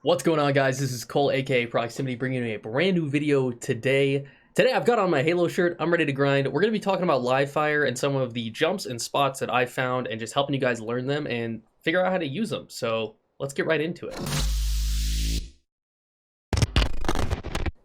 What's going on, guys? This is Cole, aka Proximitty, bringing you a brand new video today. Today I've got on my Halo shirt. I'm ready to grind. We're going to be talking about Livefire and some of the jumps and spots that I found and just helping you guys learn them and figure out how to use them. So let's get right into it.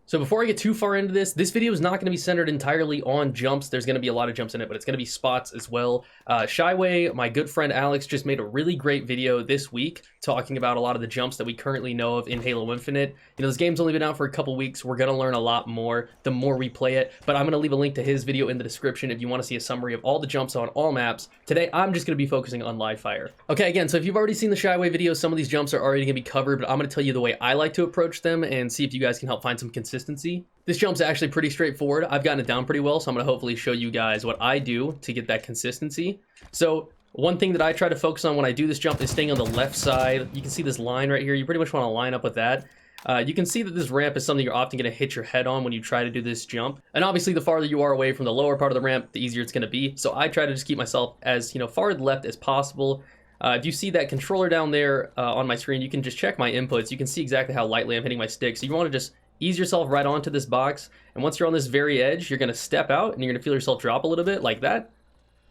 So before I get too far into this video is not going to be centered entirely on jumps. There's going to be a lot of jumps in it, but it's going to be spots as well. Shyway, my good friend Alex, just made a really great video this week talking about a lot of the jumps that we currently know of in Halo Infinite. You know, this game's only been out for a couple weeks. We're going to learn a lot more the more we play it, but I'm going to leave a link to his video in the description if you want to see a summary of all the jumps on all maps. Today, I'm just going to be focusing on Livefire. Okay, again, so if you've already seen the Shyway video, some of these jumps are already going to be covered, but I'm going to tell you the way I like to approach them and see if you guys can help find some consistency. This jump's actually pretty straightforward. I've gotten it down pretty well, so I'm going to hopefully show you guys what I do to get that consistency. So one thing that I try to focus on when I do this jump is staying on the left side. You can see this line right here. You pretty much want to line up with that. You can see that this ramp is something you're often going to hit your head on when you try to do this jump. And obviously, the farther you are away from the lower part of the ramp, the easier it's going to be. So I try to just keep myself as far to the left as possible. If you see that controller down there on my screen, you can just check my inputs. You can see exactly how lightly I'm hitting my stick. So you want to just ease yourself right onto this box, and once you're on this very edge, you're going to step out and you're going to feel yourself drop a little bit like that,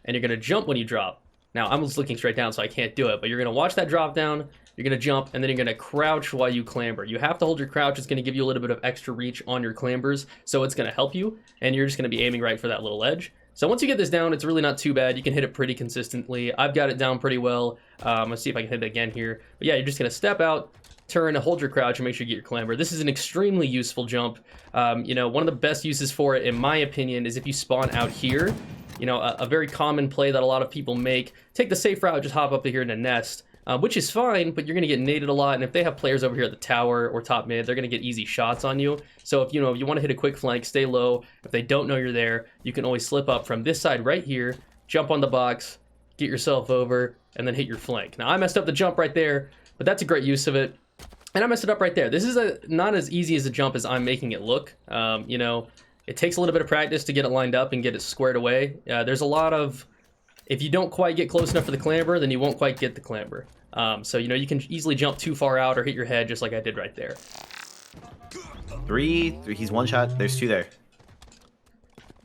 and you're going to jump when you drop. Now, I'm just looking straight down, so I can't do it, but you're going to watch that drop down, you're going to jump, and then you're going to crouch while you clamber. You have to hold your crouch. It's going to give you a little bit of extra reach on your clambers, so it's going to help you, and you're just going to be aiming right for that little edge. So once you get this down, it's really not too bad. You can hit it pretty consistently. I've got it down pretty well. Let's see if I can hit it again here. But yeah, you're just going to step out, turn, hold your crouch, and make sure you get your clamber. This is an extremely useful jump. One of the best uses for it, in my opinion, is if you spawn out here. A very common play that a lot of people make. Take the safe route, just hop up to here in a nest, which is fine, but you're going to get naded a lot, and if they have players over here at the tower or top mid, they're going to get easy shots on you. So if you want to hit a quick flank, stay low. If they don't know you're there, you can always slip up from this side right here, jump on the box, get yourself over, and then hit your flank. Now, I messed up the jump right there, but that's a great use of it. And I messed it up right there. This is not as easy as a jump as I'm making it look. It takes a little bit of practice to get it lined up and get it squared away. There's a lot of, if you don't quite get close enough for the clamber, then you won't quite get the clamber. So you can easily jump too far out or hit your head just like I did right there. Three, he's one shot. There's two there.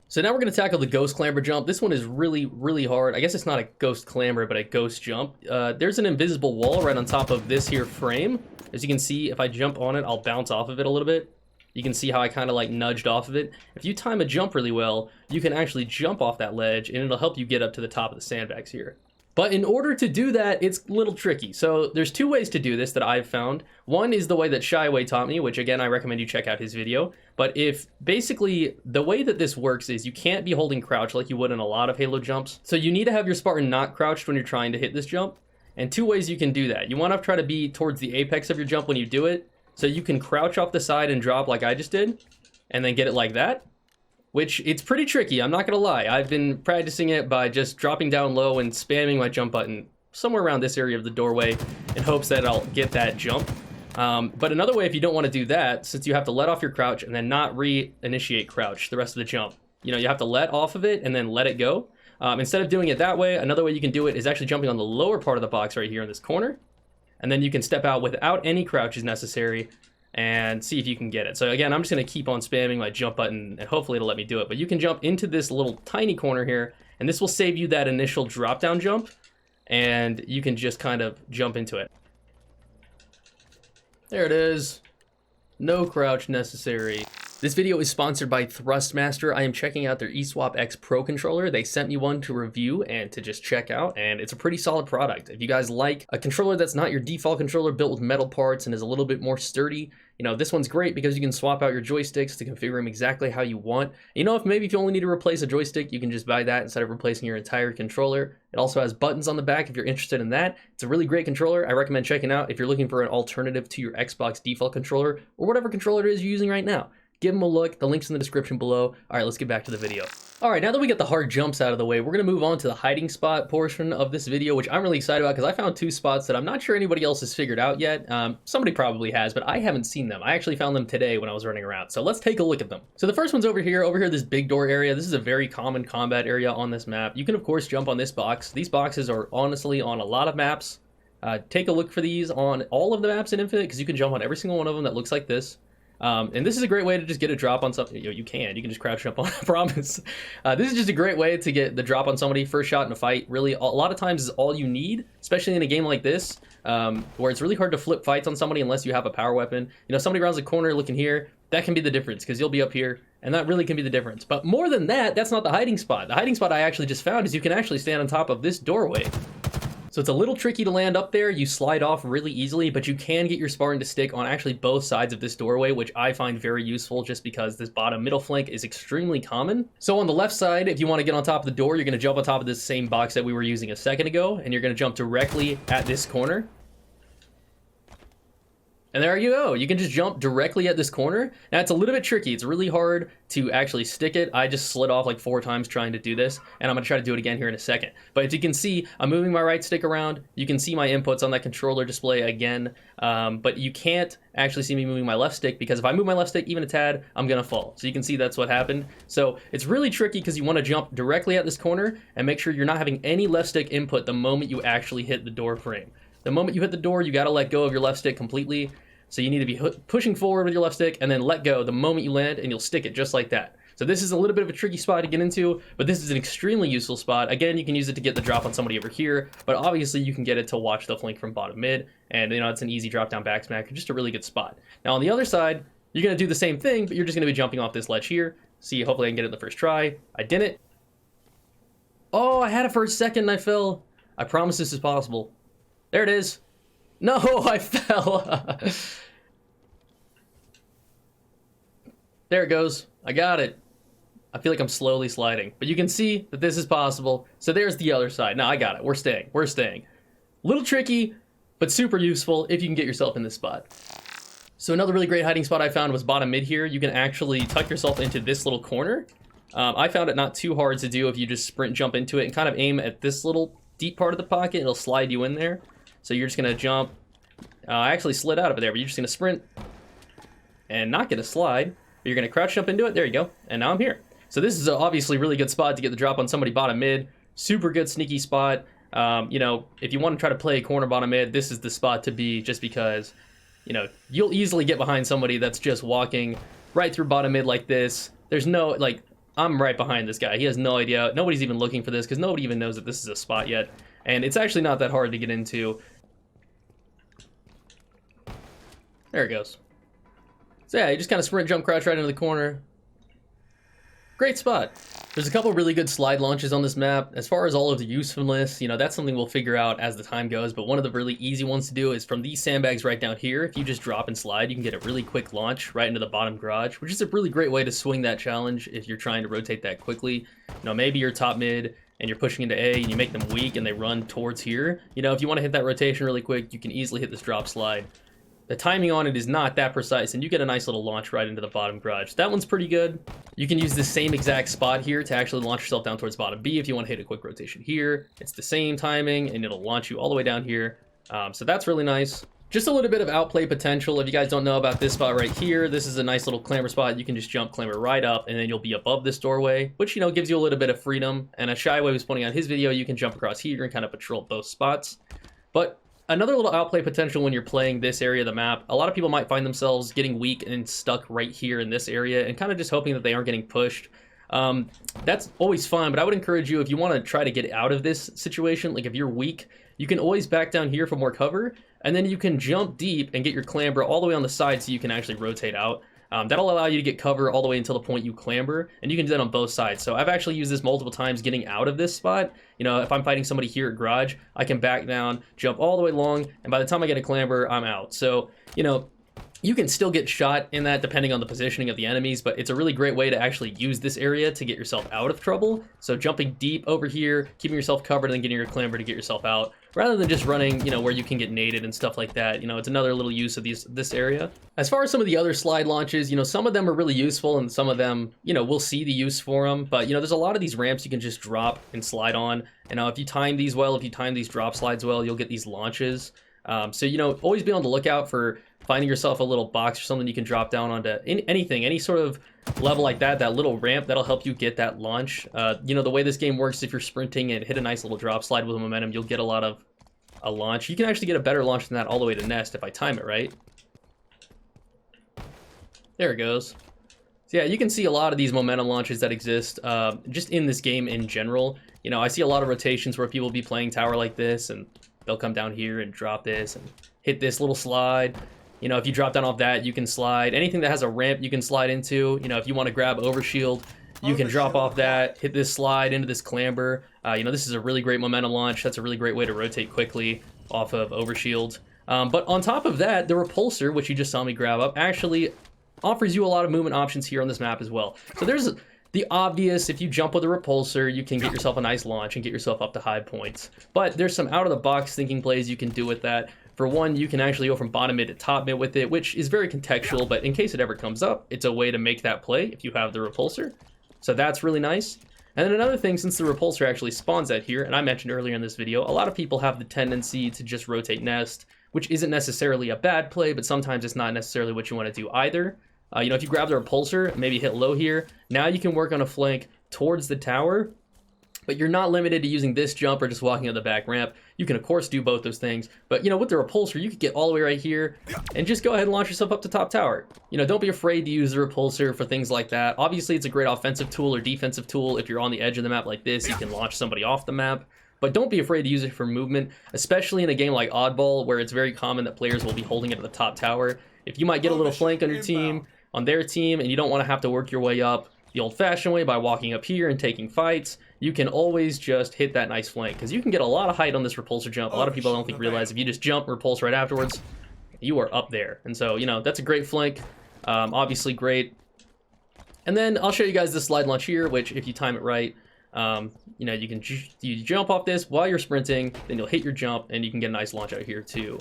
So now we're going to tackle the ghost clamber jump. This one is really, really hard. I guess it's not a ghost clamber, but a ghost jump. There's an invisible wall right on top of this here frame. As you can see, if I jump on it, I'll bounce off of it a little bit. You can see how I kind of like nudged off of it. If you time a jump really well, you can actually jump off that ledge, and it'll help you get up to the top of the sandbags here. But in order to do that, it's a little tricky. So there's two ways to do this that I've found. One is the way that Shyway taught me, which again, I recommend you check out his video. But basically, the way that this works is you can't be holding crouch like you would in a lot of Halo jumps. So you need to have your Spartan not crouched when you're trying to hit this jump. And two ways you can do that. You want to try to be towards the apex of your jump when you do it. So you can crouch off the side and drop like I just did, and then get it like that. Which, it's pretty tricky, I'm not gonna lie. I've been practicing it by just dropping down low and spamming my jump button somewhere around this area of the doorway in hopes that I'll get that jump. But another way, if you don't want to do that, since you have to let off your crouch and then not re-initiate crouch the rest of the jump, you have to let off of it and then let it go. Instead of doing it that way, another way you can do it is actually jumping on the lower part of the box right here in this corner. And then you can step out without any crouches necessary and see if you can get it. So again, I'm just going to keep on spamming my jump button and hopefully it'll let me do it. But you can jump into this little tiny corner here, and this will save you that initial drop down jump, and you can just kind of jump into it. There it is. No crouch necessary. This video is sponsored by Thrustmaster. I am checking out their eSwap X Pro controller. They sent me one to review and to just check out, and it's a pretty solid product. If you guys like a controller that's not your default controller built with metal parts and is a little bit more sturdy, this one's great because you can swap out your joysticks to configure them exactly how you want. If you only need to replace a joystick, you can just buy that instead of replacing your entire controller. It also has buttons on the back if you're interested in that. It's a really great controller. I recommend checking out if you're looking for an alternative to your Xbox default controller or whatever controller it is you're using right now. Give them a look. The link's in the description below. All right, let's get back to the video. All right, now that we got the hard jumps out of the way, we're going to move on to the hiding spot portion of this video, which I'm really excited about because I found two spots that I'm not sure anybody else has figured out yet. Somebody probably has, but I haven't seen them. I actually found them today when I was running around. So let's take a look at them. So the first one's over here, this big door area. This is a very common combat area on this map. You can, of course, jump on this box. These boxes are honestly on a lot of maps. Take a look for these on all of the maps in Infinite, because you can jump on every single one of them that looks like this. And this is a great way to just get a drop on something. You can just crouch jump on, I promise. This is just a great way to get the drop on somebody, first shot in a fight. Really, a lot of times is all you need, especially in a game like this, where it's really hard to flip fights on somebody unless you have a power weapon. You know, somebody rounds the corner looking here, that can be the difference, because you'll be up here, and that really can be the difference. But more than that, that's not the hiding spot. The hiding spot I actually just found is you can actually stand on top of this doorway. So it's a little tricky to land up there. You slide off really easily, but you can get your Spartan to stick on actually both sides of this doorway, which I find very useful just because this bottom middle flank is extremely common. So on the left side, if you want to get on top of the door, you're going to jump on top of this same box that we were using a second ago, and you're going to jump directly at this corner. And there you go. You can just jump directly at this corner. Now, it's a little bit tricky. It's really hard to actually stick it. I just slid off like 4 times trying to do this, and I'm going to try to do it again here in a second. But as you can see, I'm moving my right stick around. You can see my inputs on that controller display again, but you can't actually see me moving my left stick, because if I move my left stick even a tad, I'm going to fall. So you can see that's what happened. So it's really tricky because you want to jump directly at this corner and make sure you're not having any left stick input the moment you actually hit the door frame. The moment you hit the door, you got to let go of your left stick completely. So you need to be pushing forward with your left stick and then let go the moment you land, and you'll stick it just like that. So this is a little bit of a tricky spot to get into, but this is an extremely useful spot. Again, you can use it to get the drop on somebody over here, but obviously you can get it to watch the flank from bottom mid, and you know, it's an easy drop down back smack, just a really good spot. Now on the other side, you're going to do the same thing, but you're just going to be jumping off this ledge here. See, hopefully I can get it the first try. I didn't. Oh, I had it for a second and I fell. I promise this is possible. There it is. No, I fell. There it goes. I got it. I feel like I'm slowly sliding, but you can see that this is possible. So there's the other side. No, I got it. We're staying. We're staying. Little tricky, but super useful if you can get yourself in this spot. So another really great hiding spot I found was bottom mid here. You can actually tuck yourself into this little corner. I found it not too hard to do if you just sprint jump into it and kind of aim at this little deep part of the pocket. It'll slide you in there. So you're just going to jump. I actually slid out of it there, but you're just going to sprint and not get a slide. You're going to crouch jump into it. There you go. And now I'm here. So this is obviously a really good spot to get the drop on somebody bottom mid. Super good sneaky spot. You know, if you want to try to play corner bottom mid, this is the spot to be, just because, you know, you'll easily get behind somebody that's just walking right through bottom mid like this. There's no, like, I'm right behind this guy. He has no idea. Nobody's even looking for this because nobody even knows that this is a spot yet. And it's actually not that hard to get into. There it goes. So yeah, you just kind of sprint, jump, crouch right into the corner. Great spot. There's a couple really good slide launches on this map. As far as all of the usefulness, you know, that's something we'll figure out as the time goes, but one of the really easy ones to do is from these sandbags right down here. If you just drop and slide, you can get a really quick launch right into the bottom garage, which is a really great way to swing that challenge if you're trying to rotate that quickly. You know, maybe you're top mid and you're pushing into A and you make them weak and they run towards here. You know, if you want to hit that rotation really quick, you can easily hit this drop slide. The timing on it is not that precise, and you get a nice little launch right into the bottom garage. That one's pretty good. You can use the same exact spot here to actually launch yourself down towards bottom B if you want to hit a quick rotation here. It's the same timing, and it'll launch you all the way down here. So that's really nice. Just a little bit of outplay potential. If you guys don't know about this spot right here, this is a nice little clamber spot. You can just jump, clamber right up, and then you'll be above this doorway, which, you know, gives you a little bit of freedom. And as Shyway was pointing out in his video, you can jump across here and kind of patrol both spots. But another little outplay potential when you're playing this area of the map, a lot of people might find themselves getting weak and stuck right here in this area and kind of just hoping that they aren't getting pushed. That's always fun, but I would encourage you, if you want to try to get out of this situation, like if you're weak, you can always back down here for more cover, and then you can jump deep and get your clamber all the way on the side so you can actually rotate out. That'll allow you to get cover all the way until the point you clamber, and you can do that on both sides. So I've actually used this multiple times getting out of this spot. You know, if I'm fighting somebody here at garage, I can back down, jump all the way long, and by the time I get a clamber, I'm out. So, you know, you can still get shot in that depending on the positioning of the enemies, but it's a really great way to actually use this area to get yourself out of trouble. So jumping deep over here, keeping yourself covered, and then getting your clamber to get yourself out, rather than just running, you know, where you can get naded and stuff like that. You know, it's another little use of this area. As far as some of the other slide launches, you know, some of them are really useful and some of them, you know, we'll see the use for them. But, you know, there's a lot of these ramps you can just drop and slide on. And if you time these well, if you time these drop slides well, you'll get these launches. So, you know, always be on the lookout for finding yourself a little box or something you can drop down onto anything, any sort of level like that, that little ramp that'll help you get that launch. You know, the way this game works, if you're sprinting and hit a nice little drop slide with momentum, you'll get a lot of a launch. You can actually get a better launch than that all the way to nest if I time it right. There it goes. So yeah, you can see a lot of these momentum launches that exist just in this game in general. You know, I see a lot of rotations where people will be playing tower like this, and they'll come down here and drop this and hit this little slide. You know, if you drop down off that, you can slide. Anything that has a ramp, you can slide into. You know, if you want to grab overshield, you can drop off that, hit this slide into this clamber. You know, this is a really great momentum launch. That's a really great way to rotate quickly off of overshield. But on top of that, the repulsor, which you just saw me grab up, actually offers you a lot of movement options here on this map as well. So there's the obvious, if you jump with a repulsor, you can get yourself a nice launch and get yourself up to high points. But there's some out-of-the-box thinking plays you can do with that. For one, you can actually go from bottom mid to top mid with it, which is very contextual, but in case it ever comes up, it's a way to make that play if you have the repulsor. So that's really nice. And then another thing, since the repulsor actually spawns out here, and I mentioned earlier in this video, a lot of people have the tendency to just rotate nest, which isn't necessarily a bad play, but sometimes it's not necessarily what you want to do either. You know, if you grab the repulsor, maybe hit low here, now you can work on a flank towards the tower, but you're not limited to using this jump or just walking on the back ramp. You can, of course, do both those things, but, you know, with the repulsor, you could get all the way right here and just go ahead and launch yourself up to top tower. You know, don't be afraid to use the repulsor for things like that. Obviously, it's a great offensive tool or defensive tool. If you're on the edge of the map like this, you can launch somebody off the map. But don't be afraid to use it for movement, especially in a game like Oddball, where it's very common that players will be holding it at the top tower. If you might get a little flank on your team, on their team, and you don't want to have to work your way up the old-fashioned way by walking up here and taking fights, you can always just hit that nice flank, because you can get a lot of height on this repulsor jump. A lot of people I don't think realize if you just jump, repulse right afterwards, you are up there. And so, you know, that's a great flank, obviously great. And then I'll show you guys this slide launch here, which if you time it right, you know, you jump off this while you're sprinting, then you'll hit your jump, and you can get a nice launch out here too,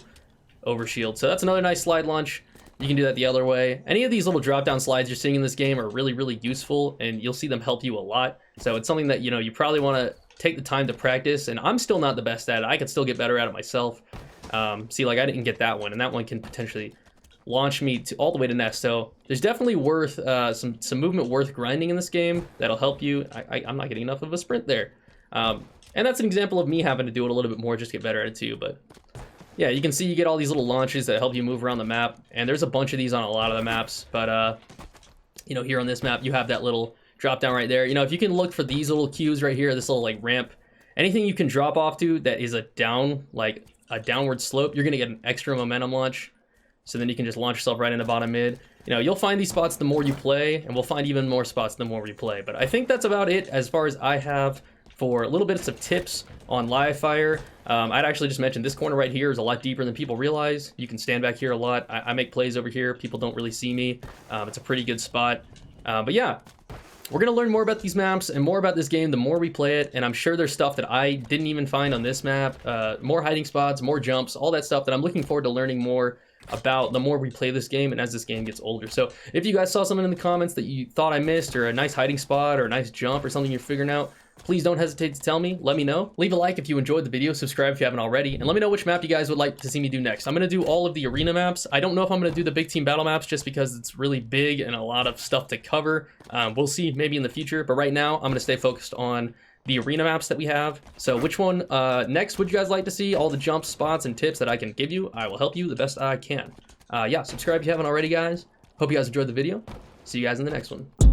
overshield. So that's another nice slide launch. You can do that the other way. Any of these little drop-down slides you're seeing in this game are really, really useful, and you'll see them help you a lot. So it's something that, you know, you probably want to take the time to practice, and I'm still not the best at it. I could still get better at it myself. See, like, I didn't get that one, and that one can potentially launch me to all the way to nest. So there's definitely worth some movement worth grinding in this game that'll help you. I'm not getting enough of a sprint there. And that's an example of me having to do it a little bit more just to get better at it too, but yeah, you can see you get all these little launches that help you move around the map, and there's a bunch of these on a lot of the maps, but you know, here on this map, you have that little drop down right there. You know, if you can look for these little cues right here, this little like ramp, anything you can drop off to that is a downward slope, you're gonna get an extra momentum launch, so then you can just launch yourself right into bottom mid. You know, you'll find these spots the more you play, and we'll find even more spots the more we play, but I think that's about it as far as I have for a little bits of tips on Livefire. I'd actually just mentioned this corner right here is a lot deeper than people realize. You can stand back here a lot. I make plays over here. People don't really see me. It's a pretty good spot. But yeah, we're going to learn more about these maps and more about this game the more we play it. And I'm sure there's stuff that I didn't even find on this map. More hiding spots, more jumps, all that stuff that I'm looking forward to learning more about the more we play this game and as this game gets older. So if you guys saw something in the comments that you thought I missed, or a nice hiding spot or a nice jump or something you're figuring out, please don't hesitate to tell me. Let me know. Leave a like if you enjoyed the video, subscribe if you haven't already, and let me know which map you guys would like to see me do next. I'm going to do all of the arena maps. I don't know if I'm going to do the big team battle maps just because it's really big and a lot of stuff to cover. We'll see maybe in the future, but right now I'm going to stay focused on the arena maps that we have. So which one next would you guys like to see? All the jump spots and tips that I can give you, I will help you the best I can. Yeah, subscribe if you haven't already, guys. Hope you guys enjoyed the video. See you guys in the next one.